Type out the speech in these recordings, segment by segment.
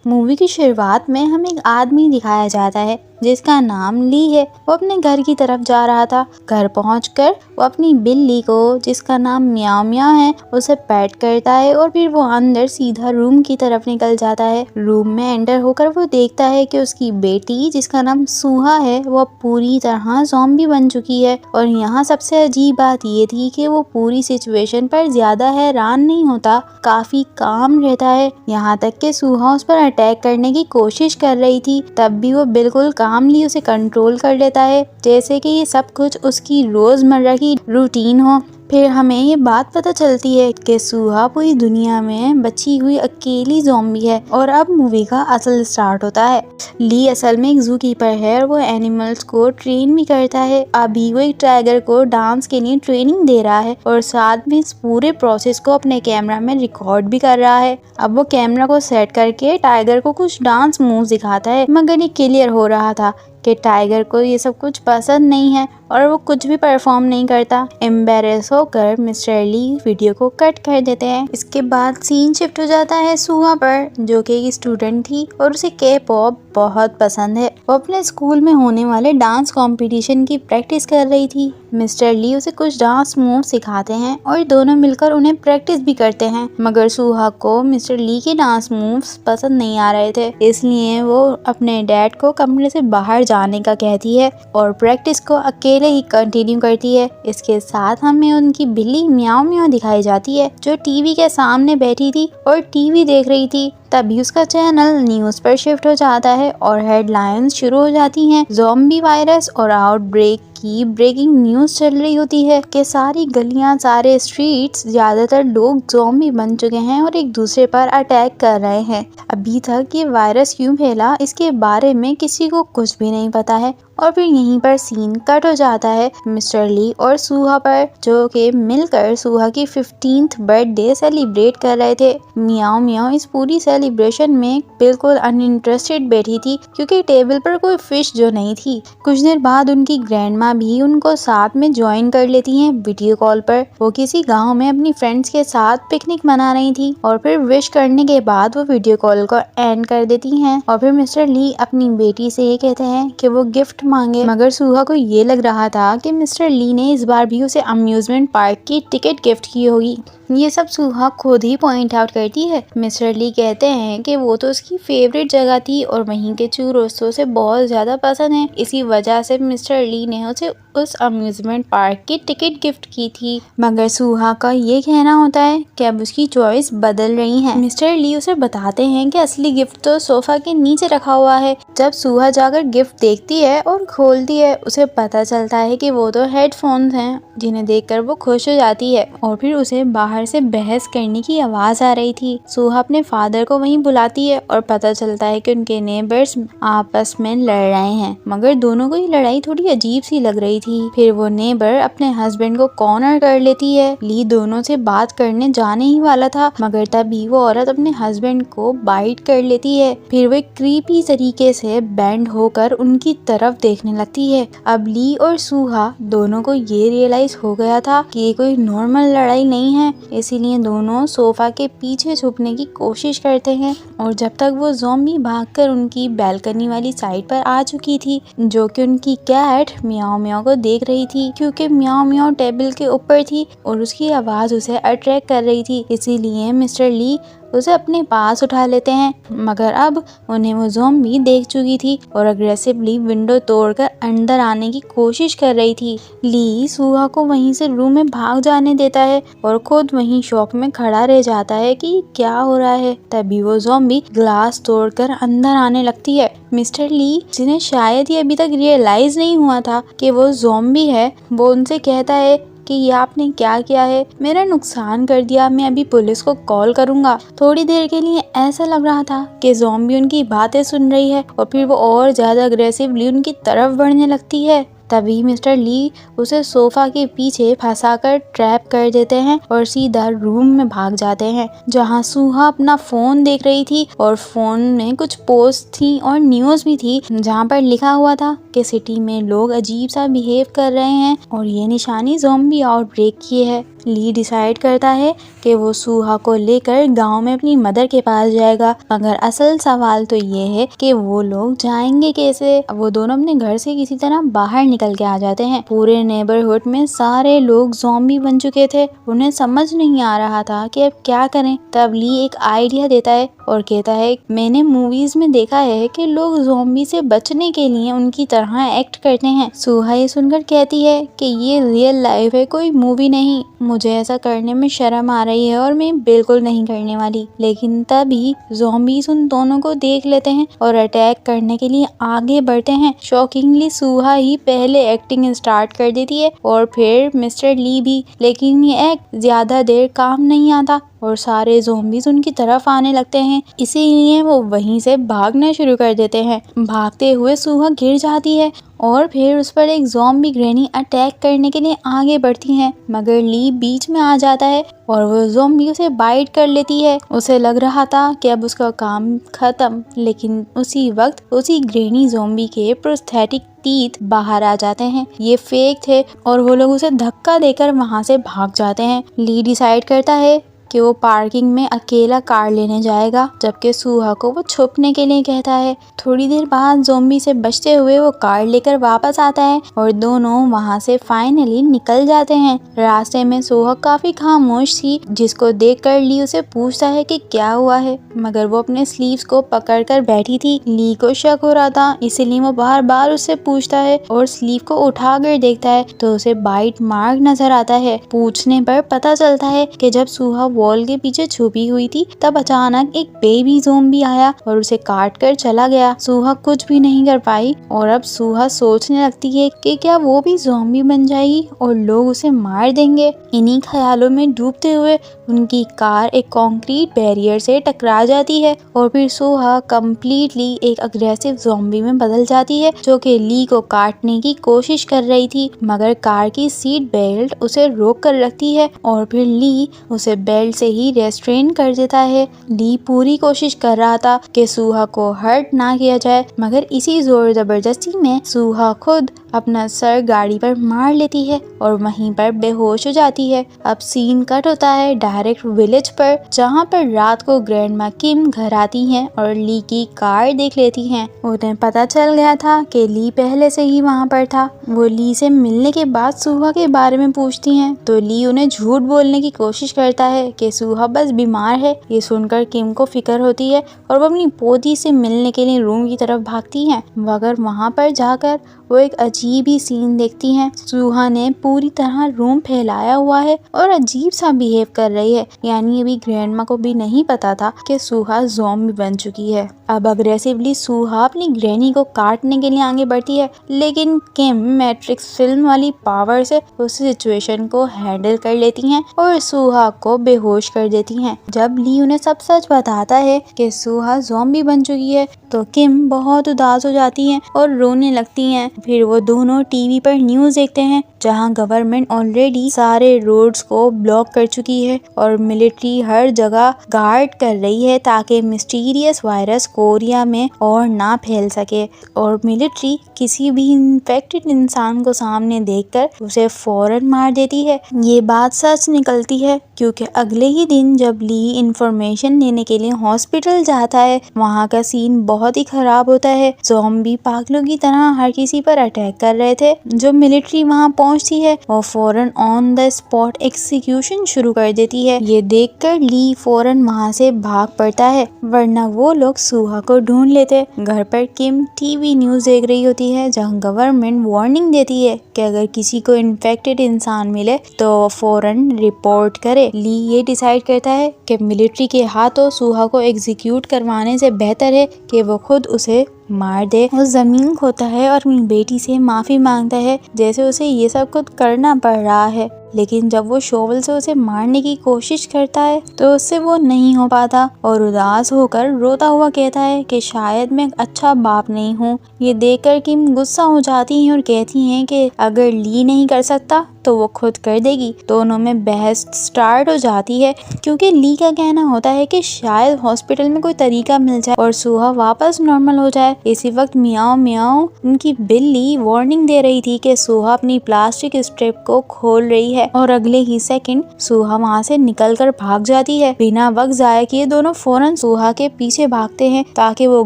Movie की शुरुआत में हमें एक आदमी दिखाया जाता है जिसका नाम ली है। वो अपने घर की तरफ जा रहा था। घर पहुंचकर वो अपनी बिल्ली को, जिसका नाम म्याऊ म्याऊ है, उसे पेट करता है और फिर वो अंदर सीधा रूम की तरफ निकल जाता है। रूम में एंटर होकर वो देखता है कि उसकी बेटी, जिसका नाम सुहा है, वो पूरी तरह ज़ॉम्बी बन चुकी है। और यहाँ सबसे अजीब बात ये थी कि वो पूरी सिचुएशन पर ज्यादा हैरान नहीं होता, काफी काम रहता है। यहाँ तक कि सुहा उस पर अटैक करने की कोशिश कर रही थी, तब भी वो बिल्कुल कामली उसे कंट्रोल कर लेता है, जैसे कि ये सब कुछ उसकी रोजमर्रा की रूटीन हो। फिर हमें ये बात पता चलती है कि सुहा पूरी दुनिया में बची हुई अकेली ज़ॉम्बी है। और अब मूवी का असल स्टार्ट होता है। ली असल में एक जू कीपर है और वो एनिमल्स को ट्रेन भी करता है। अभी वो एक टाइगर को डांस के लिए ट्रेनिंग दे रहा है और साथ में इस पूरे प्रोसेस को अपने कैमरा में रिकॉर्ड भी कर रहा है। अब वो कैमरा को सेट करके टाइगर को कुछ डांस मूव दिखाता है, मगर ये क्लियर हो रहा था कि टाइगर को ये सब कुछ पसंद नहीं है और वो कुछ भी परफॉर्म नहीं करता। एम्बेरस होकर मिस्टर ली वीडियो को कट कर देते हैं। इसके बाद सीन शिफ्ट हो जाता है सुहा पर, जो कि एक स्टूडेंट थी और उसे के पॉप बहुत पसंद है। वो अपने स्कूल में होने वाले डांस कंपटीशन की प्रैक्टिस कर रही थी। मिस्टर ली उसे कुछ डांस मूव सिखाते हैं और दोनों मिलकर उन्हें प्रैक्टिस भी करते हैं, मगर सुहा को मिस्टर ली के डांस मूव्स पसंद नहीं आ रहे थे, इसलिए वो अपने डैड को कमरे से बाहर जाने का कहती है और प्रैक्टिस को अकेले ही कंटिन्यू करती है। इसके साथ हमें उनकी बिल्ली म्याऊ म्याऊ दिखाई जाती है, जो टीवी के सामने बैठी थी और टीवी देख रही थी। तभी उसका चैनल न्यूज पर शिफ्ट हो जाता है और हेडलाइंस शुरू हो जाती हैं। ज़ॉम्बी वायरस और आउटब्रेक की ब्रेकिंग न्यूज चल रही होती है कि सारी गलियां, सारे स्ट्रीट्स, ज्यादातर लोग ज़ॉम्बी बन चुके हैं और एक दूसरे पर अटैक कर रहे हैं। अभी तक ये वायरस क्यों फैला, इसके बारे में किसी को कुछ भी नहीं पता है। और फिर यहीं पर सीन कट हो जाता है मिस्टर ली और सुहा पर, जो कि मिलकर सुहा की 15th बर्थडे सेलिब्रेट कर रहे थे। म्याऊ म्याऊ इस पूरी सेलिब्रेशन में बिल्कुल अनइंटरेस्टेड बैठी थी, क्योंकि टेबल पर कोई फिश जो नहीं थी। कुछ देर बाद उनकी ग्रैंडमा भी उनको साथ में ज्वाइन कर लेती हैं वीडियो कॉल पर। वो किसी गाँव में अपनी फ्रेंड्स के साथ पिकनिक मना रही थी और फिर विश करने के बाद वो वीडियो कॉल को एंड कर देती हैं। और फिर मिस्टर ली अपनी बेटी से ये कहते हैं कि वो गिफ्ट मांगे, मगर सुहा को ये लग रहा था कि मिस्टर ली ने इस बार भी उसे अम्यूजमेंट पार्क की टिकट गिफ्ट की होगी। ये सब सुहा खुद ही पॉइंट आउट करती है। मिस्टर ली कहते हैं कि वो तो उसकी फेवरेट जगह थी और वहीं के चूरों से बहुत ज्यादा पसंद है, इसी वजह से मिस्टर ली ने उसे उस अम्यूजमेंट पार्क की टिकट गिफ्ट की थी। मगर सुहा का ये कहना होता है कि अब उसकी चॉइस बदल रही है। मिस्टर ली उसे बताते हैं कि असली गिफ्ट तो सोफा के नीचे रखा हुआ है। जब सुहा जाकर गिफ्ट देखती है और खोलती है, उसे पता चलता है कि वो तो हेडफोन्स हैं, जिन्हें देखकर वो खुश हो जाती है। और फिर उसे बाहर से बहस करने की आवाज आ रही थी। सुहा अपने फादर को वहीं बुलाती है और पता चलता है कि उनके नेबर्स आपस में लड़ रहे हैं, मगर दोनों को ये लड़ाई थोड़ी अजीब सी लग रही थी। फिर वो नेबर अपने हस्बैंड को कॉर्नर कर लेती है। ली दोनों से बात करने जाने ही वाला था, मगर तभी वो औरत अपने हस्बैंड को बाइट कर लेती है। फिर वो एक क्रीपी तरीके से बेंड होकर उनकी तरफ देखने लगती है। अब ली और सुहा दोनों को ये रियलाइज हो गया था कि ये कोई नॉर्मल लड़ाई नहीं है, इसीलिए दोनों सोफा के पीछे छुपने की कोशिश करते हैं। और जब तक वो ज़ॉम्बी भागकर उनकी बैल्कनी वाली साइड पर आ चुकी थी, जो कि उनकी कैट म्याऊ म्याऊ को देख रही थी, क्योंकि म्याऊ म्याऊ टेबल के ऊपर थी और उसकी आवाज उसे अट्रैक्ट कर रही थी, इसीलिए मिस्टर ली उसे अपने पास उठा लेते हैं। मगर अब उन्हें वो ज़ॉम्बी देख चुकी थी और अग्रेसिवली विंडो तोड़कर अंदर आने की कोशिश कर रही थी। ली सुहा को वहीं से रूम में भाग जाने देता है और खुद वहीं शॉक में खड़ा रह जाता है कि क्या हो रहा है। तभी वो ज़ॉम्बी ग्लास तोड़कर अंदर आने लगती है। मिस्टर ली, जिन्हें शायद ये अभी तक रियलाइज नहीं हुआ था कि वो ज़ॉम्बी है, वो उनसे कहता है कि ये आपने क्या किया है, मेरा नुकसान कर दिया, मैं अभी पुलिस को कॉल करूंगा। थोड़ी देर के लिए ऐसा लग रहा था कि ज़ॉम्बी उनकी बातें सुन रही है और फिर वो और ज्यादा अग्रेसिवली उनकी तरफ बढ़ने लगती है। तभी मिस्टर ली उसे सोफा के पीछे फंसाकर ट्रैप कर देते हैं और सीधा रूम में भाग जाते हैं, जहां सुहा अपना फोन देख रही थी और फोन में कुछ पोस्ट थी और न्यूज भी थी, जहां पर लिखा हुआ था कि सिटी में लोग अजीब सा बिहेव कर रहे हैं और ये निशानी ज़ॉम्बी आउटब्रेक की है। ली डिसाइड करता है कि वो सूहा को लेकर गांव में अपनी मदर के पास जाएगा, मगर असल सवाल तो ये है कि वो लोग जाएंगे कैसे। वो दोनों अपने घर से किसी तरह बाहर निकल के आ जाते हैं। पूरे नेबरहुड में सारे लोग ज़ॉम्बी बन चुके थे। उन्हें समझ नहीं आ रहा था कि अब क्या करें। तब ली एक आइडिया देता है और कहता है, मैंने मूवीज में देखा है कि लोग ज़ॉम्बी से बचने के लिए उनकी तरह एक्ट करते हैं। सूहा ये सुनकर कहती है कि ये रियल लाइफ है, कोई मूवी नहीं। मुझे ऐसा करने में शर्म आ रही है और मैं बिल्कुल नहीं करने वाली। लेकिन तभी ज़ॉम्बीज उन दोनों को देख लेते हैं और अटैक करने के लिए आगे बढ़ते हैं। शॉकिंगली सूहा ही पहले एक्टिंग स्टार्ट कर देती है और फिर मिस्टर ली भी। लेकिन ये एक्ट ज्यादा देर काम नहीं आता और सारे ज़ॉम्बीज उनकी तरफ आने लगते हैं। इसीलिए वो वहीं से भागना शुरू कर देते हैं। भागते हुए सूहा गिर जाती है और फिर उस पर एक ज़ॉम्बी ग्रैनी अटैक करने के लिए आगे बढ़ती है, मगर ली बीच में आ जाता है और वो ज़ॉम्बी उसे बाइट कर लेती है। उसे लग रहा था कि अब उसका काम खत्म, लेकिन उसी वक्त उसी ग्रैनी ज़ॉम्बी के प्रोस्थेटिक टीथ बाहर आ जाते हैं। ये फेक थे और वो लोग उसे धक्का देकर वहां से भाग जाते हैं। ली डिसाइड करता है कि वो पार्किंग में अकेला कार लेने जाएगा, जबकि सूहा को वो छुपने के लिए कहता है। थोड़ी देर बाद ज़ॉम्बी से बचते हुए वो कार लेकर वापस आता है और दोनों वहां से फाइनली निकल जाते हैं। रास्ते में सूहा काफी खामोश थी, जिसको देखकर ली उसे पूछता है कि क्या हुआ है, मगर वो अपने स्लीव्स को पकड़कर बैठी थी। ली को शक हो रहा था, इसलिए वो बार बार उससे पूछता है और स्लीव को उठाकर देखता है तो उसे बाइट मार्क नजर आता है। पूछने पर पता चलता है कि जब सूहा वॉल के पीछे छुपी हुई थी, तब अचानक एक बेबी ज़ॉम्बी आया और उसे काट कर चला गया। सूहा कुछ भी नहीं कर पाई और अब सूहा सोचने लगती है कि क्या वो भी ज़ॉम्बी बन जाएगी और लोग उसे मार देंगे। इन्हीं ख्यालों में डूबते हुए उनकी कार एक कंक्रीट बैरियर से टकरा जाती है और फिर सूहा कम्प्लीटली एक अग्रेसिव ज़ॉम्बी में बदल जाती है, जो कि ली को काटने की कोशिश कर रही थी, मगर कार की सीट बेल्ट उसे रोक कर रखती है और फिर ली उसे बेल्ट से ही रेस्ट्रेन कर देता है। ली पूरी कोशिश कर रहा था कि सूहा को हर्ट ना किया जाए, मगर इसी जोर जबरदस्ती में सूहा खुद अपना सर गाड़ी पर मार लेती है और वहीं पर बेहोश हो जाती है। अब सीन कट होता है डायरेक्ट विलेज पर, जहां पर रात को ग्रैंडमा किम घर आती हैं और ली की कार देख लेती हैं। उन्हें पता चल गया था कि ली पहले से ही वहां पर था। वो ली से मिलने के बाद सूहा के बारे में पूछती हैं तो ली उन्हें झूठ बोलने की कोशिश करता है कि सूहा बस बीमार है। ये सुनकर किम को फिक्र होती है और वो अपनी पोती से मिलने के लिए रूम की तरफ भागती हैं, मगर वहां पर जाकर वो एक अजीब ही सीन देखती हैं। सूहा ने पूरी तरह रूम फैलाया हुआ है और अजीब सा बिहेव कर रही है, यानी अभी ग्रैंडमा को भी नहीं पता था कि सूहा ज़ॉम्बी बन चुकी है। अब अग्रेसिवली सूहा अपनी ग्रैनी को काटने के लिए आगे बढ़ती है, लेकिन किम मैट्रिक्स फिल्म वाली पावर से उस सिचुएशन को हैंडल कर लेती हैं और सूहा को बेहोश कर देती हैं। जब ली उन्हें सब सच बताता है कि सूहा ज़ॉम्बी बन चुकी है तो किम बहुत उदास हो जाती हैं और रोने लगती हैं। फिर वो दोनों टीवी पर न्यूज़ देखते हैं, जहां गवर्नमेंट ऑलरेडी सारे रोड्स को ब्लॉक कर चुकी है और मिलिट्री हर जगह गार्ड कर रही है ताकि मिस्टीरियस वायरस कोरिया में और ना फैल सके, और मिलिट्री किसी भी इन्फेक्टेड इंसान को सामने देखकर उसे फौरन मार देती है। ये बात सच निकलती है क्योंकि अगले ही दिन जब ली इंफॉर्मेशन लेने के लिए हॉस्पिटल जाता है, वहाँ का सीन बहुत ही खराब होता है। ज़ॉम्बी पागलों की तरह हर किसी पर अटैक कर रहे थे। जो मिलिट्री वहाँ पहुँचती है वो फौरन ऑन द स्पॉट एक्सिक्यूशन शुरू कर देती है। ये देखकर ली फौरन वहाँ से भाग पड़ता है, वरना वो लोग सूहा को ढूंढ लेते। घर पर किम टीवी न्यूज़ देख रही होती है, जहाँ गवर्नमेंट वार्निंग देती है कि अगर किसी को इन्फेक्टेड इंसान मिले तो फौरन रिपोर्ट करे। ली ये डिसाइड करता है कि मिलिट्री के हाथों सूहा को एग्जीक्यूट करवाने से बेहतर है कि वो खुद उसे मार दे। वो जमीन खोता है और अपनी बेटी से माफी मांगता है, जैसे उसे ये सब कुछ करना पड़ रहा है, लेकिन जब वो शोवल से उसे मारने की कोशिश करता है तो उससे वो नहीं हो पाता और उदास होकर रोता हुआ कहता है कि शायद मैं अच्छा बाप नहीं हूँ। ये देखकर किम गुस्सा हो जाती हैं और कहती हैं कि अगर ली नहीं कर सकता तो वो खुद कर देगी। दोनों में बहस स्टार्ट हो जाती है क्योंकि ली का कहना होता है कि शायद हॉस्पिटल में कोई तरीका मिल जाए और सुहा वापस नॉर्मल हो जाए। इसी वक्त मियाओ मियाओ उनकी बिल्ली वार्निंग दे रही थी कि सुहा अपनी प्लास्टिक स्ट्रिप को खोल रही है और अगले ही सेकंड सुहा वहाँ से निकलकर भाग जाती है। बिना वक्त जाया किए दोनों फौरन सुहा के पीछे भागते हैं ताकि वो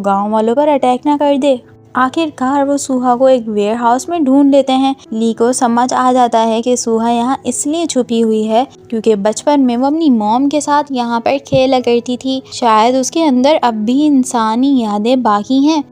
गांव वालों पर अटैक ना कर दे। आखिरकार वो सुहा को एक वेयर हाउस में ढूंढ लेते हैं। ली को समझ आ जाता है कि सुहा यहाँ इसलिए छुपी हुई है क्योंकि बचपन में वो अपनी मॉम के साथ यहाँ पर खेला करती थी। शायद उसके अंदर अब भी इंसानी यादें बाकी हैं।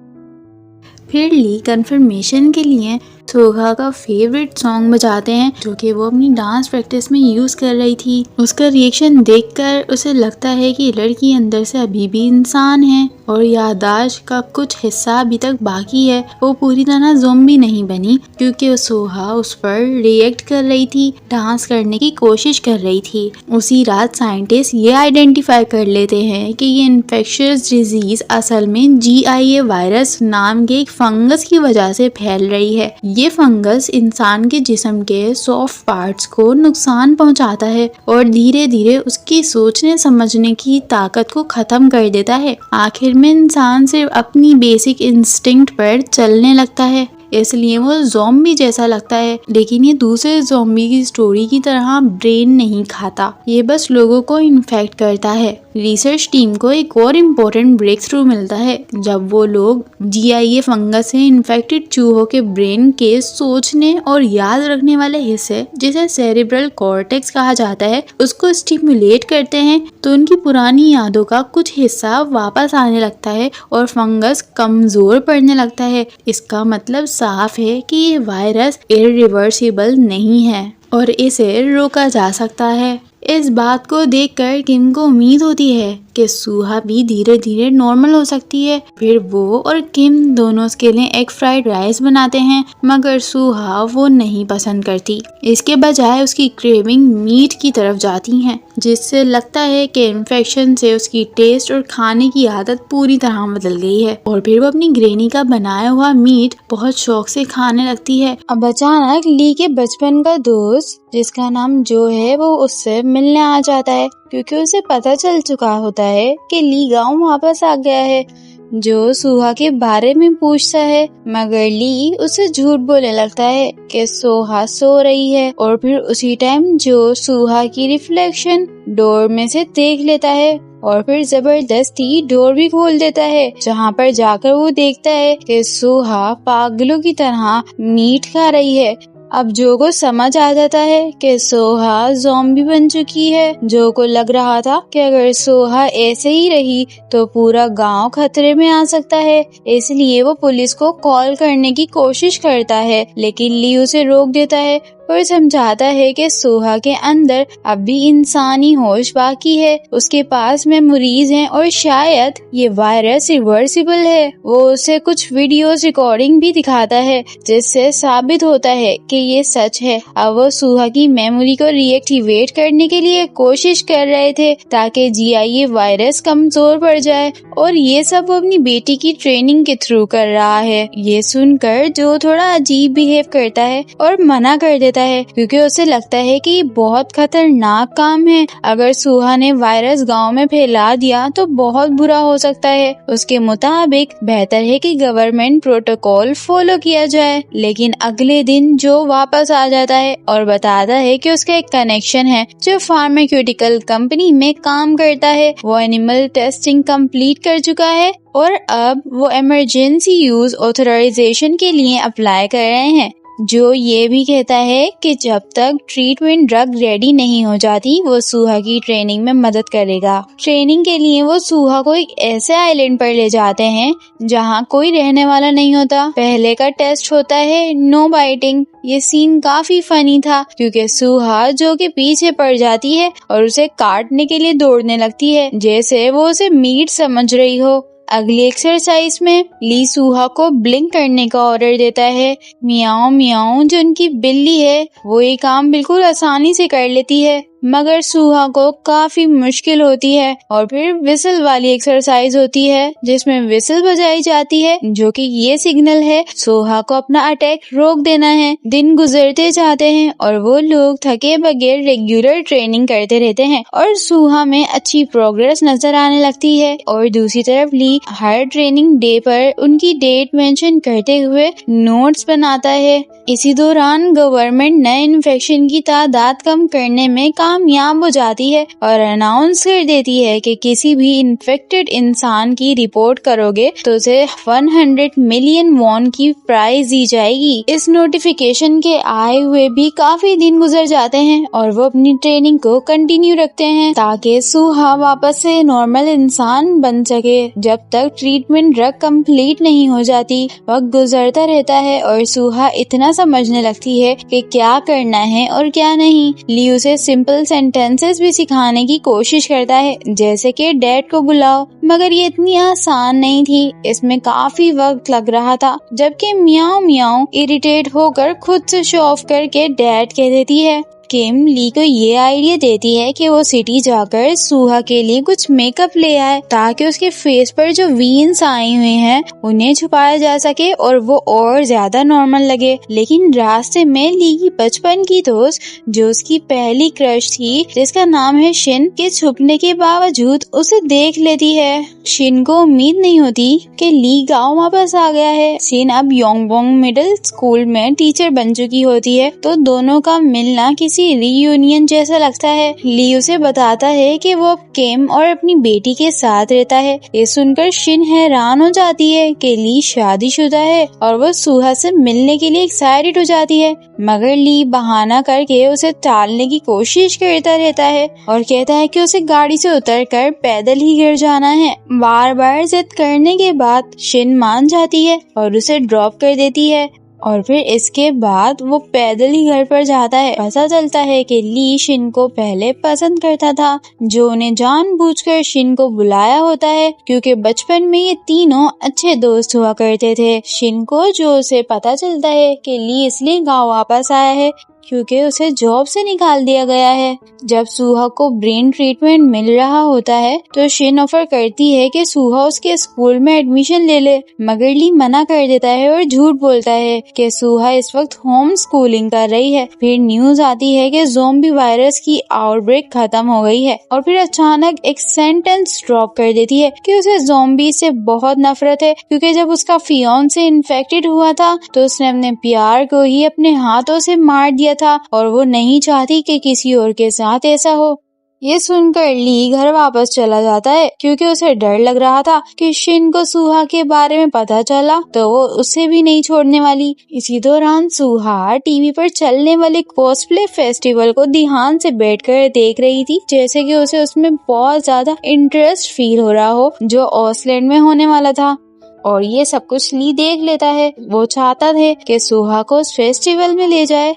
फिर ली कंफर्मेशन के लिए सुहा का फेवरेट सॉन्ग बजाते हैं जो कि वो अपनी डांस प्रैक्टिस में यूज कर रही थी। उसका रिएक्शन देखकर उसे लगता है कि लड़की अंदर से अभी भी इंसान है और याददाश्त का कुछ हिस्सा अभी तक बाकी है। वो पूरी तरह ज़ॉम्बी नहीं बनी क्योंकि सुहा उस पर रिएक्ट कर रही थी, डांस करने की कोशिश कर रही थी। उसी रात साइंटिस्ट ये आइडेंटिफाई कर लेते हैं कि ये इन्फेक्शियस डिजीज असल में GIA वायरस नाम के एक फंगस की वजह से फैल रही है। ये फंगस इंसान के जिस्म के सॉफ्ट पार्ट्स को नुकसान पहुंचाता है और धीरे धीरे उसकी सोचने समझने की ताकत को खत्म कर देता है। आखिर में इंसान सिर्फ अपनी बेसिक इंस्टिंक्ट पर चलने लगता है, इसलिए वो ज़ॉम्बी जैसा लगता है। लेकिन ये दूसरे ज़ॉम्बी की स्टोरी की तरह ब्रेन नहीं खाता, ये बस लोगों को इन्फेक्ट करता है। रिसर्च टीम को एक और इम्पोर्टेंट ब्रेक थ्रू मिलता है जब वो लोग GIA फंगस से इन्फेक्टेड चूहों के ब्रेन के सोचने और याद रखने वाले हिस्से, जिसे सेरेब्रल कॉर्टेक्स कहा जाता है, उसको स्टिमुलेट करते हैं तो उनकी पुरानी यादों का कुछ हिस्सा वापस आने लगता है और फंगस कमजोर पड़ने लगता है। इसका मतलब साफ है कि ये वायरस इरिवर्सिबल नहीं है और इसे रोका जा सकता है। इस बात को देखकर किम को उम्मीद होती है कि सुहा भी धीरे धीरे नॉर्मल हो सकती है। फिर वो और किम दोनों उसके लिए एग फ्राइड राइस बनाते हैं, मगर सुहा वो नहीं पसंद करती। इसके बजाय उसकी क्रेविंग मीट की तरफ जाती है, जिससे लगता है कि इन्फेक्शन से उसकी टेस्ट और खाने की आदत पूरी तरह बदल गई है। और फिर वो अपनी ग्रैनी का बनाया हुआ मीट बहुत शौक से खाने लगती है। अब अचानक ली के बचपन का दोस्त जिसका नाम जो है वो उससे मिलने आ जाता है क्योंकि उसे पता चल चुका होता है कि ली गांव वापस आ गया है। जो सुहा के बारे में पूछता है मगर ली उसे झूठ बोलने लगता है कि सुहा सो रही है। और फिर उसी टाइम जो सुहा की रिफ्लेक्शन डोर में से देख लेता है और फिर जबरदस्ती डोर भी खोल देता है, जहाँ पर जाकर वो देखता है कि सुहा पागलों की तरह मीट खा रही है। अब जो को समझ आ जाता है कि सोहा ज़ॉम्बी बन चुकी है। जो को लग रहा था कि अगर सोहा ऐसे ही रही तो पूरा गांव खतरे में आ सकता है, इसलिए वो पुलिस को कॉल करने की कोशिश करता है, लेकिन ली उसे रोक देता है और समझाता है कि सोहा के अंदर अब भी इंसानी होश बाकी है, उसके पास मेमोरीज हैं और शायद ये वायरस रिवर्सिबल है। वो उसे कुछ वीडियोस रिकॉर्डिंग भी दिखाता है जिससे साबित होता है कि ये सच है। अब वो सोहा की मेमोरी को रीएक्टिवेट करने के लिए कोशिश कर रहे थे ताकि GIA वायरस कमजोर पड़ जाए, और ये सब वो अपनी बेटी की ट्रेनिंग के थ्रू कर रहा है। ये सुनकर जो थोड़ा अजीब बिहेव करता है और मना कर देता है क्योंकि उसे लगता है कि ये बहुत खतरनाक काम है। अगर सुहा ने वायरस गांव में फैला दिया तो बहुत बुरा हो सकता है। उसके मुताबिक बेहतर है कि गवर्नमेंट प्रोटोकॉल फॉलो किया जाए। लेकिन अगले दिन जो वापस आ जाता है और बताता है कि उसका एक कनेक्शन है जो फार्मास्यूटिकल कंपनी में काम करता है। वो एनिमल टेस्टिंग कंप्लीट कर चुका है और अब वो इमरजेंसी यूज ऑथराइजेशन के लिए अप्लाई कर रहे हैं। जो ये भी कहता है कि जब तक ट्रीटमेंट ड्रग रेडी नहीं हो जाती वो सुहा की ट्रेनिंग में मदद करेगा। ट्रेनिंग के लिए वो सुहा को एक ऐसे आइलैंड पर ले जाते हैं जहाँ कोई रहने वाला नहीं होता। पहले का टेस्ट होता है नो बाइटिंग। ये सीन काफी फनी था क्योंकि सुहा जो के पीछे पड़ जाती है और उसे काटने के लिए दौड़ने लगती है जैसे वो उसे मीट समझ रही हो। अगली एक्सरसाइज में ली सुहा को ब्लिंक करने का ऑर्डर देता है। मियाओ मियाओ जो उनकी बिल्ली है वो ये काम बिल्कुल आसानी से कर लेती है। मगर सुहा को काफी मुश्किल होती है। और फिर विसल वाली एक्सरसाइज होती है जिसमें विसल बजाई जाती है, जो कि ये सिग्नल है सुहा को अपना अटैक रोक देना है। दिन गुजरते जाते हैं और वो लोग थके बगैर रेगुलर ट्रेनिंग करते रहते हैं और सुहा में अच्छी प्रोग्रेस नजर आने लगती है। और दूसरी तरफ ली हर ट्रेनिंग डे पर उनकी डेट मेंशन करते हुए नोट्स बनाता है। इसी दौरान गवर्नमेंट नए इन्फेक्शन की तादाद कम करने में कामयाब हो जाती है और अनाउंस कर देती है कि किसी भी इन्फेक्टेड इंसान की रिपोर्ट करोगे तो उसे 100 मिलियन वॉन की प्राइज दी जाएगी। इस नोटिफिकेशन के आए हुए भी काफी दिन गुजर जाते हैं और वो अपनी ट्रेनिंग को कंटिन्यू रखते हैं ताकि सुहा वापस से नॉर्मल इंसान बन सके। जब तक ट्रीटमेंट ड्रग कंप्लीट नहीं हो जाती, वक्त गुजरता रहता है और सुहा इतना समझने लगती है कि क्या करना है और क्या नहीं। ली उसे सिंपल सेंटेंसेस भी सिखाने की कोशिश करता है, जैसे कि डैड को बुलाओ, मगर ये इतनी आसान नहीं थी। इसमें काफी वक्त लग रहा था। जबकि म्याऊ म्याऊ इरिटेट होकर खुद से शो ऑफ करके डैड कह देती है। किम ली को ये आइडिया देती है कि वो सिटी जाकर सुहा के लिए कुछ मेकअप ले आए ताकि उसके फेस पर जो वीन्स आई हुई हैं उन्हें छुपाया जा सके और वो और ज्यादा नॉर्मल लगे। लेकिन रास्ते में ली की बचपन की दोस्त, जो उसकी पहली क्रश थी जिसका नाम है शिन, के छुपने के बावजूद उसे देख लेती है। शिन को उम्मीद नहीं होती कि ली गाँव वापस आ गया है। शिन अब योंगबोंग मिडिल स्कूल में टीचर बन चुकी होती है, तो दोनों का मिलना किसी रीयूनियन जैसा लगता है। ली उसे बताता है कि वो अब किम और अपनी बेटी के साथ रहता है। ये सुनकर शिन हैरान हो जाती है कि ली शादीशुदा है और वो सुहा से मिलने के लिए एक्साइटेड हो जाती है, मगर ली बहाना करके उसे टालने की कोशिश करता रहता है और कहता है कि उसे गाड़ी से उतरकर पैदल ही घर जाना है। बार बार जिद करने के बाद शिन मान जाती है और उसे ड्रॉप कर देती है और फिर इसके बाद वो पैदल ही घर पर जाता है। पता चलता है कि ली शिन को पहले पसंद करता था, जो उन्हें जानबूझकर शिन को बुलाया होता है क्योंकि बचपन में ये तीनों अच्छे दोस्त हुआ करते थे। शिन को जो उसे पता चलता है कि ली इसलिए गाँव वापस आया है क्योंकि उसे जॉब से निकाल दिया गया है। जब सुहा को ब्रेन ट्रीटमेंट मिल रहा होता है तो शिन ऑफर करती है कि सुहा उसके स्कूल में एडमिशन ले ले, मगर ली मना कर देता है और झूठ बोलता है कि सुहा इस वक्त होम स्कूलिंग कर रही है। फिर न्यूज आती है कि ज़ोंबी वायरस की आउटब्रेक खत्म हो गई है और फिर अचानक एक सेंटेंस ड्रॉप कर देती है कि उसे ज़ोंबी से बहुत नफरत है क्योंकि जब उसका फियांसे इन्फेक्टेड हुआ था तो उसने अपने प्यार को ही अपने हाथों से मार दिया था और वो नहीं चाहती कि किसी और के साथ ऐसा हो। ये सुनकर ली घर वापस चला जाता है क्योंकि उसे डर लग रहा था कि शिन को सुहा के बारे में पता चला तो वो उसे भी नहीं छोड़ने वाली। इसी दौरान सुहा टीवी पर चलने वाले कॉस्प्ले फेस्टिवल को ध्यान से बैठकर देख रही थी, जैसे कि उसे उसमें बहुत ज्यादा इंटरेस्ट फील हो रहा हो जो ऑसलैंड में होने वाला था। और ये सब कुछ ली देख लेता है। वो चाहता है कि सुहा को उस फेस्टिवल में ले जाए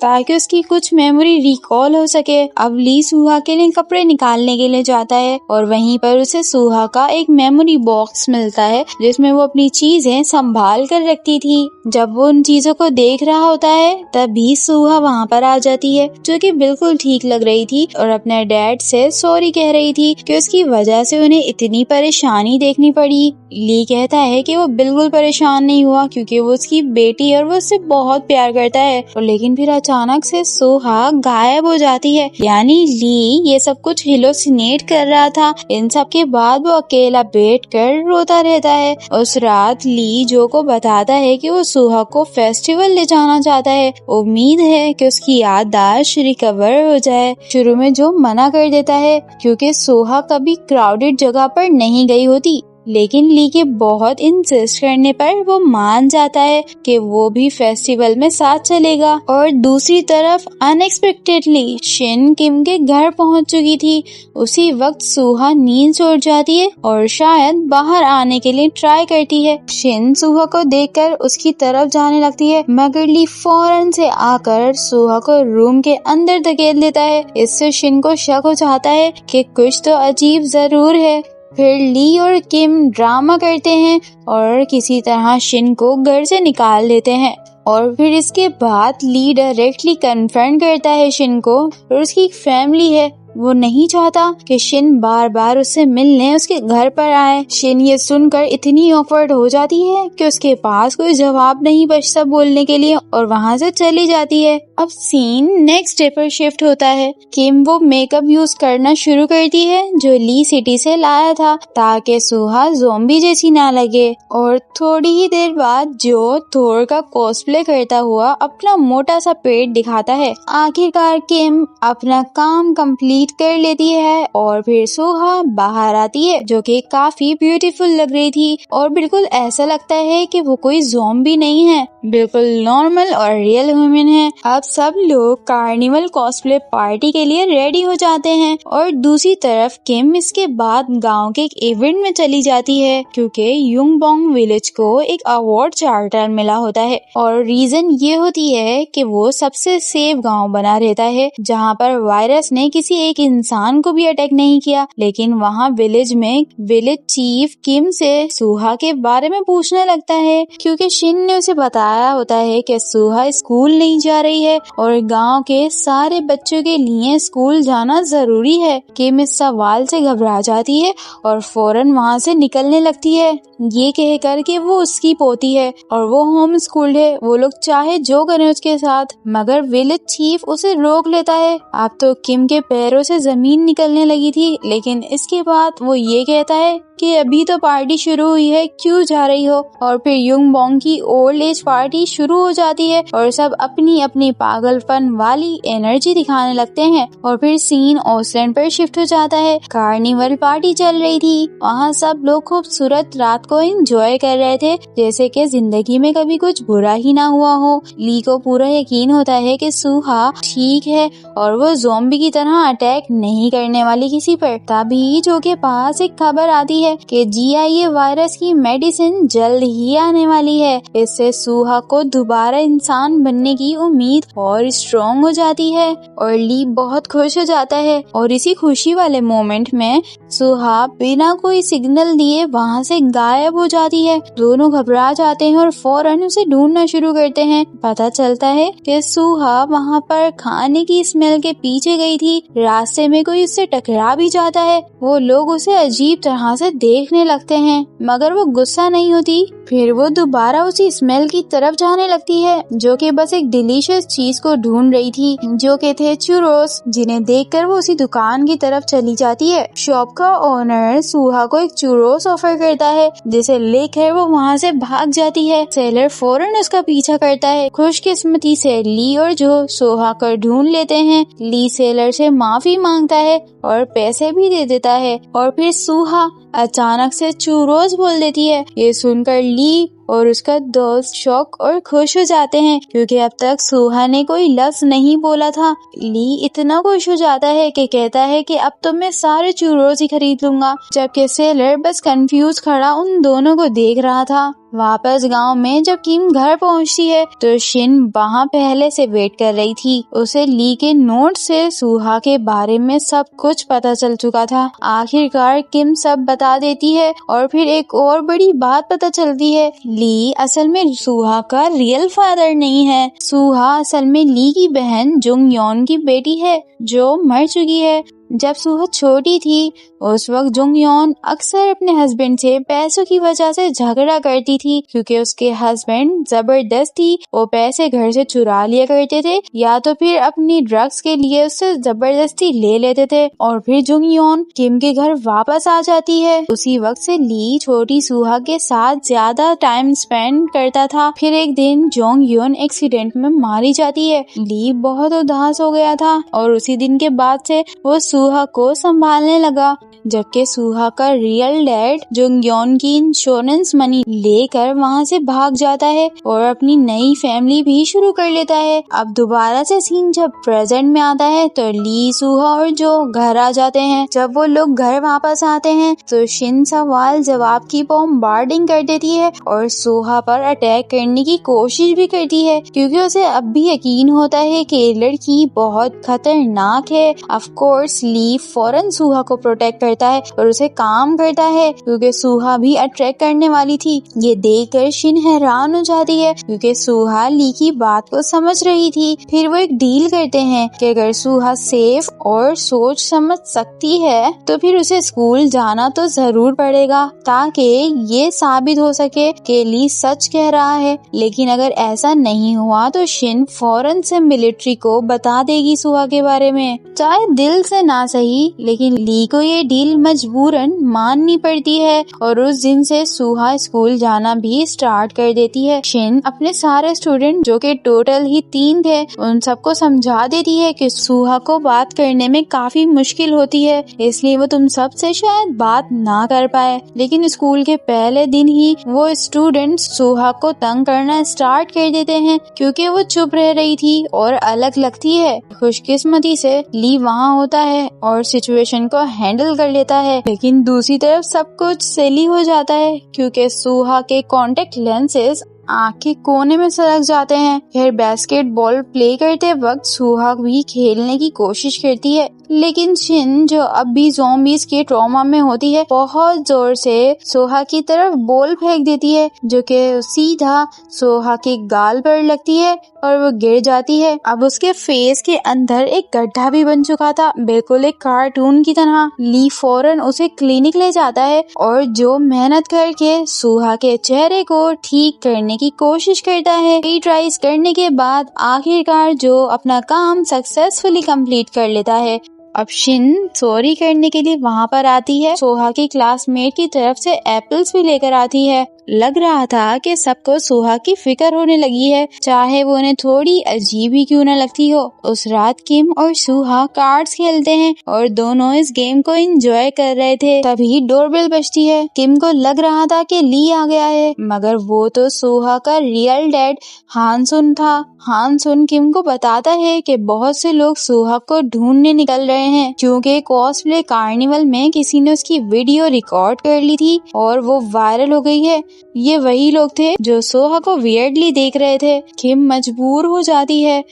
ताकि उसकी कुछ मेमोरी रिकॉल हो सके। अब ली सुहा के लिए कपड़े निकालने के लिए जाता है और वहीं पर उसे सुहा का एक मेमोरी बॉक्स मिलता है जिसमें वो अपनी चीजें संभाल कर रखती थी। जब वो उन चीजों को देख रहा होता है तभी सुहा वहाँ पर आ जाती है, जो कि बिल्कुल ठीक लग रही थी और अपने डैड से सॉरी कह रही थी कि उसकी वजह से उन्हें इतनी परेशानी देखनी पड़ी। ली कहता है कि वो बिल्कुल परेशान नहीं हुआ क्योंकि वो उसकी बेटी और वो उससे बहुत प्यार करता है। और लेकिन फिर अचानक से सुहा गायब हो जाती है, यानी ली ये सब कुछ हिलोसिनेट कर रहा था। इन सब के बाद वो अकेला बैठकर रोता रहता है। उस रात ली जो को बताता है कि वो सुहा को फेस्टिवल ले जाना चाहता है। उम्मीद है कि उसकी याददाश्त रिकवर हो जाए। शुरू में जो मना कर देता है क्योंकि सुहा कभी क्राउडेड जगह पर नहीं गई होती, लेकिन ली के बहुत इंसिस्ट करने पर वो मान जाता है कि वो भी फेस्टिवल में साथ चलेगा। और दूसरी तरफ अनएक्सपेक्टेडली शिन किम के घर पहुंच चुकी थी। उसी वक्त सुहा नींद से उठ जाती है और शायद बाहर आने के लिए ट्राई करती है। शिन सुहा को देखकर उसकी तरफ जाने लगती है, मगर ली फौरन से आकर सुहा को रूम के अंदर धकेल देता है। इससे शिन को शक हो जाता है कि कुछ तो अजीब जरूर है। फिर ली और किम ड्रामा करते हैं और किसी तरह शिन को घर से निकाल देते हैं। और फिर इसके बाद ली डायरेक्टली कन्फ्रंट करता है शिन को, और उसकी एक फैमिली है, वो नहीं चाहता कि शिन बार बार उससे मिलने उसके घर पर आए। शिन ये सुनकर इतनी ऑफर्ड हो जाती है कि उसके पास कोई जवाब नहीं बचता बोलने के लिए, और वहाँ से चली जाती है। अब सीन नेक्स्ट डे पर शिफ्ट होता है। किम वो मेकअप यूज करना शुरू करती है जो ली सिटी से लाया था, ताकि सुहा ज़ॉम्बी जैसी ना लगे। और थोड़ी ही देर बाद जो थोर का कॉस्प्ले करता हुआ अपना मोटा सा पेट दिखाता है। आखिरकार किम अपना काम कंप्लीट कर लेती है और फिर सुहा बाहर आती है, जो कि काफी ब्यूटीफुल लग रही थी, और बिल्कुल ऐसा लगता है कि वो कोई ज़ॉम्बी नहीं है, बिल्कुल नॉर्मल और रियल ह्यूमन है। अब सब लोग कार्निवल कॉस्प्ले पार्टी के लिए रेडी हो जाते हैं, और दूसरी तरफ किम इसके बाद गांव के एक इवेंट में चली जाती है, क्योंकि युंगबोंग विलेज को एक अवार्ड चार्टर मिला होता है, और रीजन ये होती है कि वो सबसे सेफ गांव बना रहता है, जहां पर वायरस ने किसी एक इंसान को भी अटैक नहीं किया। लेकिन वहाँ विलेज में विलेज चीफ किम से सुहा के बारे में पूछने लगता है, क्योंकि शिन ने उसे बताया होता है कि सुहा स्कूल नहीं जा रही है और गांव के सारे बच्चों के लिए स्कूल जाना जरूरी है। किम इस सवाल से घबरा जाती है और फौरन वहाँ से निकलने लगती है, ये कहकर कि वो उसकी पोती है और वो होम स्कूल्ड है, वो लोग चाहे जो करें उसके साथ। मगर विलेज चीफ उसे रोक लेता है। अब तो किम के पैरों से जमीन निकलने लगी थी, लेकिन इसके बाद वो ये कहता है कि अभी तो पार्टी शुरू हुई है, क्यों जा रही हो। और फिर युंगबोंग की ओल्ड एज पार्टी शुरू हो जाती है और सब अपनी अपनी पागलपन वाली एनर्जी दिखाने लगते हैं। और फिर सीन ओसलैंड पर शिफ्ट हो जाता है। कार्निवल पार्टी चल रही थी, वहाँ सब लोग खूबसूरत रात को एंजॉय कर रहे थे, जैसे कि जिंदगी में कभी कुछ बुरा ही ना हुआ हो। ली को पूरा यकीन होता है कि सुहा ठीक है और वो ज़ॉम्बी की तरह अटैक नहीं करने वाली किसी पर। तभी जो के पास एक खबर आती है कि GIA वायरस की मेडिसिन जल्द ही आने वाली है। इससे सुहा को दोबारा इंसान बनने की उम्मीद और स्ट्रॉन्ग हो जाती है, और ली बहुत खुश हो जाता है। और इसी खुशी वाले मोमेंट में सुहा बिना कोई सिग्नल दिए वहाँ से गायब हो जाती है। दोनों घबरा जाते हैं और फौरन उसे ढूंढना शुरू करते हैं। पता चलता है कि सुहा वहाँ पर खाने की स्मेल के पीछे गई थी। रास्ते में कोई उससे टकरा भी जाता है। वो लोग उसे अजीब तरह से देखने लगते हैं, मगर वो गुस्सा नहीं होती। फिर वो दोबारा उसी स्मेल की तरफ जाने लगती है, जो कि बस एक डिलीशियस चीज को ढूंढ रही थी, जो कि थे चुरोस, जिन्हें देखकर वो उसी दुकान की तरफ चली जाती है। शॉप का ओनर सुहा को एक चुरोस ऑफर करता है, जिसे लेकर वो वहाँ से भाग जाती है। सेलर फौरन उसका पीछा करता है। खुशकिस्मती से ली और जो सुहा को ढूंढ लेते हैं। ली सेलर से माफी मांगता है और पैसे भी दे देता है, और फिर सुहा अचानक से चुरोस बोल देती है। ये सुनकर ली और उसका दोस्त शॉक और खुश हो जाते हैं, क्योंकि अब तक सुहा ने कोई लफ्ज नहीं बोला था। ली इतना खुश हो जाता है कि कहता है कि अब तो मैं सारे चुरोस ही खरीद लूंगा, जबकि सेलर बस कंफ्यूज खड़ा उन दोनों को देख रहा था। वापस गांव में जब किम घर पहुंचती है तो शिन वहां पहले से वेट कर रही थी। उसे ली के नोट से सुहा के बारे में सब कुछ पता चल चुका था। आखिरकार किम सब बता देती है, और फिर एक और बड़ी बात पता चलती है, ली असल में सुहा का रियल फादर नहीं है। सुहा असल में ली की बहन जुंग योन की बेटी है, जो मर चुकी है। जब सुहा छोटी थी उस वक्त जुंग योन अक्सर अपने हस्बैंड से पैसों की वजह से झगड़ा करती थी, क्योंकि उसके हस्बैंड जबरदस्ती वो पैसे घर से चुरा लिया करते थे, या तो फिर अपनी ड्रग्स के लिए उससे जबरदस्ती ले लेते थे। और फिर जुंग योन किम के घर वापस आ जाती है। उसी वक्त से ली छोटी सुहा के साथ ज्यादा टाइम स्पेंड करता था। फिर एक दिन जोंग योन एक्सीडेंट में मारी जाती है। ली बहुत उदास हो गया था और उसी दिन के बाद से वो सुहा को संभालने लगा, जबकि सुहा का रियल डैड जुंगयोन की इंश्योरेंस मनी लेकर वहाँ से भाग जाता है और अपनी नई फैमिली भी शुरू कर लेता है। अब दोबारा से सीन जब प्रेजेंट में आता है तो ली, सुहा और जो घर आ जाते हैं। जब वो लोग घर वापस आते हैं तो शिन सवाल जवाब की बॉम्बार्डिंग कर देती है और सुहा पर अटैक करने की कोशिश भी करती है, क्योंकि उसे अब भी यकीन होता है कि लड़की बहुत खतरनाक है। ऑफ कोर्स ली फौरन सुहा को प्रोटेक्ट करता है और उसे काम करता है क्योंकि सुहा भी अट्रैक्ट करने वाली थी। ये देखकर शिन हैरान हो जाती है क्योंकि सुहा ली की बात को समझ रही थी। फिर वो एक डील करते हैं कि अगर सुहा सेफ और सोच समझ सकती है तो फिर उसे स्कूल जाना तो जरूर पड़ेगा ताकि ये साबित हो सके कि ली सच कह रहा है। लेकिन अगर ऐसा नहीं हुआ तो शिन फौरन से मिलिट्री को बता देगी सुहा के बारे में। चाहे दिल से ना सही लेकिन ली को ये डील मजबूरन माननी पड़ती है और उस दिन से सुहा स्कूल जाना भी स्टार्ट कर देती है। शिन अपने सारे स्टूडेंट जो कि टोटल ही 3 थे उन सबको समझा देती है कि सुहा को बात करने में काफी मुश्किल होती है इसलिए वो तुम सब से शायद बात ना कर पाए। लेकिन स्कूल के पहले दिन ही वो स्टूडेंट सुहा को तंग करना स्टार्ट कर देते हैं क्योंकि वो चुप रह रही थी और अलग लगती है। खुशकिस्मती से ली वहाँ होता है और सिचुएशन को हैंडल कर लेता है। लेकिन दूसरी तरफ सब कुछ सिली हो जाता है क्योंकि सुहा के कॉन्टेक्ट लेंसेज आँख के कोने में सरक जाते हैं। फिर बास्केटबॉल प्ले करते वक्त सुहा भी खेलने की कोशिश करती है लेकिन शिन जो अब भी ज़ॉम्बीज़ के ट्रॉमा में होती है बहुत जोर से सोहा की तरफ बॉल फेंक देती है जो कि सीधा सोहा के गाल पर लगती है और वो गिर जाती है। अब उसके फेस के अंदर एक गड्ढा भी बन चुका था बिल्कुल एक कार्टून की तरह। ली फौरन उसे क्लिनिक ले जाता है और जो मेहनत करके सोहा के चेहरे को ठीक करने की कोशिश करता है। कई ट्राइज करने के बाद आखिरकार जो अपना काम सक्सेसफुली कंप्लीट कर लेता है। अब शिन सॉरी करने के लिए वहाँ पर आती है। सोहा की क्लासमेट की तरफ से एप्पल्स भी लेकर आती है। लग रहा था कि सबको सोहा की फिक्र होने लगी है चाहे वो उन्हें थोड़ी अजीब ही क्यों न लगती हो। उस रात किम और सोहा कार्ड्स खेलते हैं और दोनों इस गेम को एंजॉय कर रहे थे। तभी डोरबेल बजती है। किम को लग रहा था कि ली आ गया है मगर वो तो सोहा का रियल डैड हानसुन था। हानसुन किम को बताता है कि बहुत से लोग सोहा को ढूंढने निकल रहे हैं क्योंकि कॉस्प्ले कार्निवल में किसी ने उसकी वीडियो रिकॉर्ड कर ली थी और वो वायरल हो गई है। ये वही लोग थे जो सोहा को वियर्डली देख रहे थे। किम मजबूर हो जाती है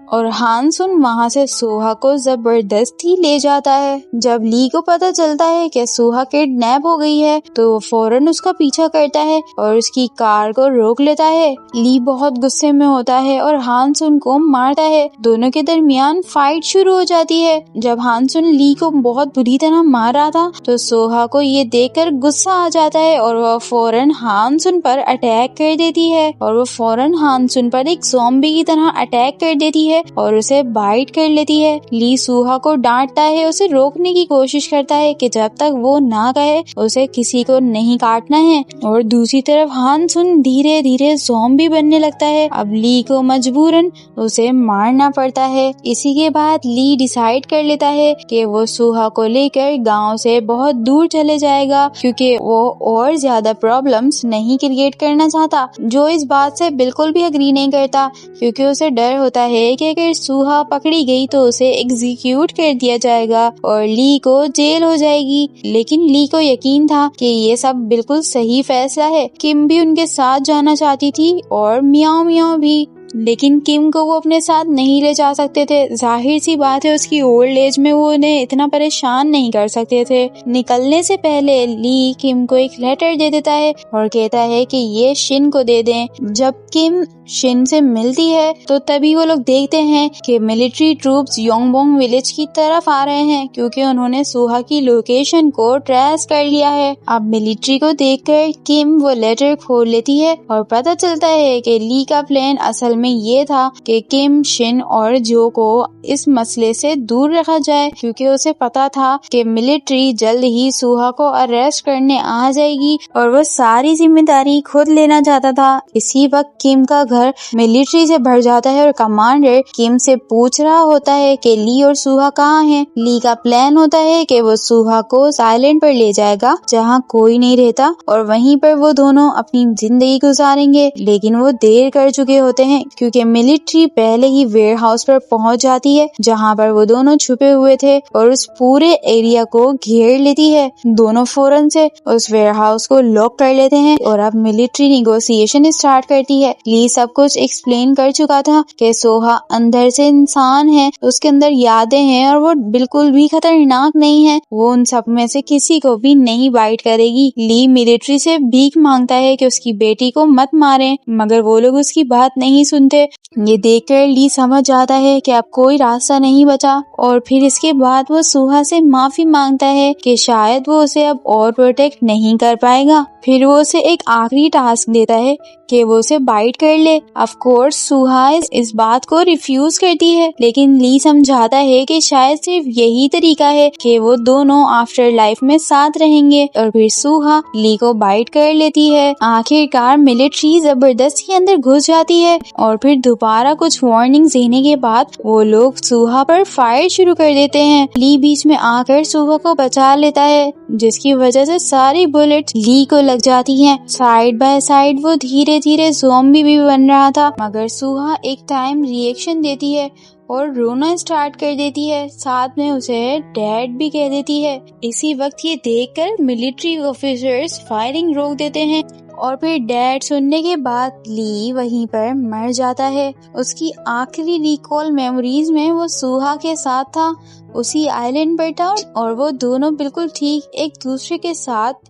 और हानसुन वहाँ से सोहा को जबरदस्ती ले जाता है। जब ली को पता चलता है कि सोहा किडनैप हो गई है तो वो फौरन उसका पीछा करता है और उसकी कार को रोक लेता है। ली बहुत गुस्से में होता है और हानसुन को मारता है। दोनों के दरमियान फाइट शुरू हो जाती है। जब हानसुन ली को बहुत बुरी तरह मार रहा था तो सोहा को ये देखकर गुस्सा आ जाता है और वह फौरन हानसुन पर अटैक कर देती है और वो फौरन हानसुन पर एक ज़ॉम्बी की तरह अटैक कर देती है और उसे बाइट कर लेती है। ली सोहा को डांटता है, उसे रोकने की कोशिश करता है कि जब तक वो ना कहे उसे किसी को नहीं काटना है। और दूसरी तरफ हानसुन धीरे धीरे ज़ॉम्बी बनने लगता है। अब ली को मजबूरन उसे मारना पड़ता है। इसी के बाद ली डिसाइड कर लेता है कि वो सोहा को लेकर गांव से बहुत दूर चले जाएगा क्योंकि वो और ज्यादा प्रॉब्लम्स नहीं क्रिएट करना चाहता। जो इस बात से बिल्कुल भी एग्री नहीं करता क्योंकि उसे डर होता है कि अगर सोहा पकड़ी गई तो उसे एग्जीक्यूट कर दिया जाएगा और ली को जेल हो जाएगी। लेकिन ली को यकीन था कि ये सब बिल्कुल सही फैसला है। किम भी उनके साथ जाना चाहती थी और मियाओ मियाओ भी, लेकिन किम को वो अपने साथ नहीं ले जा सकते थे। जाहिर सी बात है उसकी ओल्ड एज में वो उन्हें इतना परेशान नहीं कर सकते थे। निकलने से पहले ली किम को एक लेटर दे देता है और कहता है कि ये शिन को दे दें। जब किम शिन से मिलती है तो तभी वो लोग देखते हैं कि मिलिट्री ट्रूप्स योंगबोंग विलेज की तरफ आ रहे हैं क्योंकि उन्होंने सोहा की लोकेशन को ट्रेस कर लिया है। अब मिलिट्री को देखकर किम वो लेटर खोल लेती है और पता चलता है कि ली का प्लान असल में ये था कि किम, शिन और जो को इस मसले से दूर रखा जाए क्योंकि उसे पता था कि मिलिट्री जल्द ही सोहा को अरेस्ट करने आ जाएगी और वो सारी जिम्मेदारी खुद लेना चाहता था। इसी वक्त किम का घर मिलिट्री से भर जाता है और कमांडर किम से पूछ रहा होता है कि ली और सोहा कहाँ हैं। ली का प्लान होता है कि वो सोहा को साइलेंट पर ले जाएगा जहाँ कोई नहीं रहता और वहीं पर वो दोनों अपनी जिंदगी गुजारेंगे। लेकिन वो देर कर चुके होते हैं क्योंकि मिलिट्री पहले ही वेयर हाउस पर पहुंच जाती है जहां पर वो दोनों छुपे हुए थे और उस पूरे एरिया को घेर लेती है। दोनों फौरन से उस वेयर हाउस को लॉक कर लेते हैं और अब मिलिट्री निगोशिएशन स्टार्ट करती है। ली सब कुछ एक्सप्लेन कर चुका था कि सोहा अंदर से इंसान है, उसके अंदर यादें हैं और वो बिल्कुल भी खतरनाक नहीं है, वो उन सब में से किसी को भी नहीं बाइट करेगी। ली मिलिट्री से भीख मांगता है कि उसकी बेटी को मत मारें, मगर वो लोग उसकी बात नहीं सुनते। ये देखकर ली समझ जाता है कि अब कोई रास्ता नहीं बचा और फिर इसके बाद वो सोहा से माफी मांगता है कि शायद वो उसे अब और प्रोटेक्ट नहीं कर पाएगा। फिर वो उसे एक आखिरी टास्क देता है कि वो उसे बाइट कर ले। ऑफ कोर्स सोहा इस बात को रिफ्यूज करती है, लेकिन ली समझाता है कि शायद सिर्फ यही तरीका है कि वो दोनों आफ्टर लाइफ में साथ रहेंगे और फिर सोहा ली को बाइट कर लेती है। आखिरकार मिलिट्री जबरदस्ती अंदर घुस जाती है और फिर दोबारा कुछ वार्निंग देने के बाद वो लोग सोहा पर फायर शुरू कर देते हैं। ली बीच में आकर सोहा को बचा लेता है, जिसकी वजह से सारी बुलेट ली को लग जाती हैं। साइड बाय साइड वो धीरे धीरे ज़ॉम्बी भी बन रहा था, मगर सोहा एक टाइम रिएक्शन देती है और रोना स्टार्ट कर देती है, साथ में उसे डैड भी कह देती है। इसी वक्त ये देखकर मिलिट्री ऑफिसर्स फायरिंग रोक देते हैं और फिर डैड सुनने के बाद ली वहीं पर मर जाता है। उसकी आखिरी रिकॉल मेमोरीज में वो सोहा के साथ था, उसी आइलैंड पर था और वो दोनों बिल्कुल ठीक एक दूसरे के साथ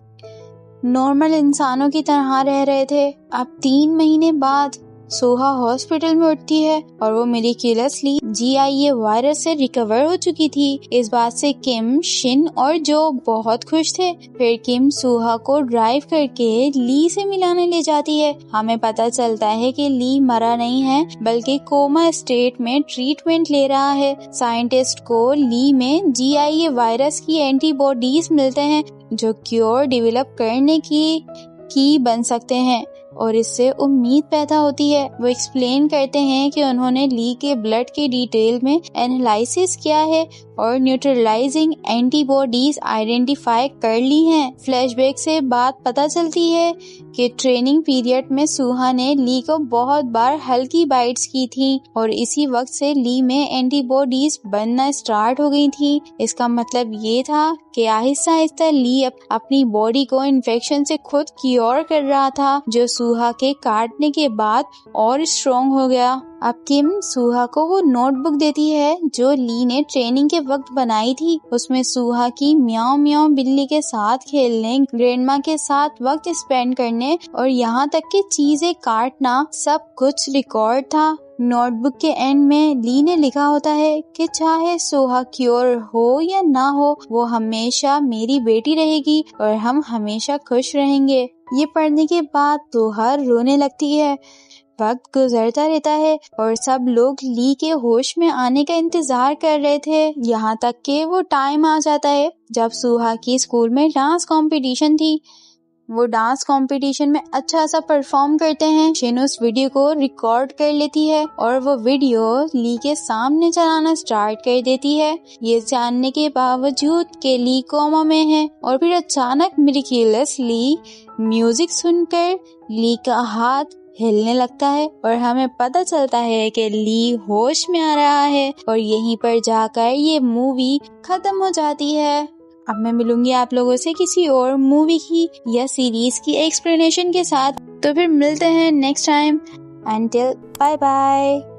नॉर्मल इंसानों की तरह रह रहे थे। अब 3 महीने बाद सोहा हॉस्पिटल में उठती है और वो मिराक्युलसली GIA वायरस से रिकवर हो चुकी थी। इस बात से किम, शिन और जो बहुत खुश थे। फिर किम सोहा को ड्राइव करके ली से मिलाने ले जाती है। हमें पता चलता है कि ली मरा नहीं है, बल्कि कोमा स्टेट में ट्रीटमेंट ले रहा है। साइंटिस्ट को ली में GIA वायरस की एंटीबॉडीज मिलते हैं जो क्योर डेवलप करने की बन सकते हैं और इससे उम्मीद पैदा होती है। वो एक्सप्लेन करते हैं कि उन्होंने ली के ब्लड के डिटेल में एनालिसिस किया है और न्यूट्रलाइजिंग एंटीबॉडीज आइडेंटिफाई कर ली हैं। फ्लैशबैक से बात पता चलती है कि ट्रेनिंग पीरियड में सोहा ने ली को बहुत बार हल्की बाइट्स की थी और इसी वक्त से ली में एंटीबॉडीज बनना स्टार्ट हो गई थी। इसका मतलब ये था कि आहिस्ता आहिस्ता ली अपनी बॉडी को इन्फेक्शन से खुद क्योर कर रहा था, जो सोहा के काटने के बाद और स्ट्रॉन्ग हो गया। अब किम सोहा को वो नोटबुक देती है जो ली ने ट्रेनिंग के वक्त बनाई थी। उसमें सोहा की म्याऊ म्याऊ बिल्ली के साथ खेलने, ग्रैंडमा के साथ वक्त स्पेंड करने और यहाँ तक कि चीजें काटना सब कुछ रिकॉर्ड था। नोटबुक के एंड में ली ने लिखा होता है कि चाहे सोहा क्योर हो या ना हो, वो हमेशा मेरी बेटी रहेगी और हम हमेशा खुश रहेंगे। ये पढ़ने के बाद सोहा रोने लगती है। वक्त गुजरता रहता है और सब लोग ली के होश में आने का इंतजार कर रहे थे, यहाँ तक कि वो टाइम आ जाता है जब सोहा की स्कूल में डांस कंपटीशन थी। वो डांस कंपटीशन में अच्छा सा परफॉर्म करते हैं। शिन उस वीडियो को रिकॉर्ड कर लेती है और वो वीडियो ली के सामने चलाना स्टार्ट कर देती है, ये जानने के बावजूद कि ली कोमा में है। और फिर अचानक मिराक्युलसली म्यूजिक सुनकर ली का हाथ हिलने लगता है और हमें पता चलता है कि ली होश में आ रहा है और यहीं पर जाकर ये मूवी खत्म हो जाती है। अब मैं मिलूंगी आप लोगों से किसी और मूवी की या सीरीज की एक्सप्लेनेशन के साथ, तो फिर मिलते हैं next time. Until bye bye.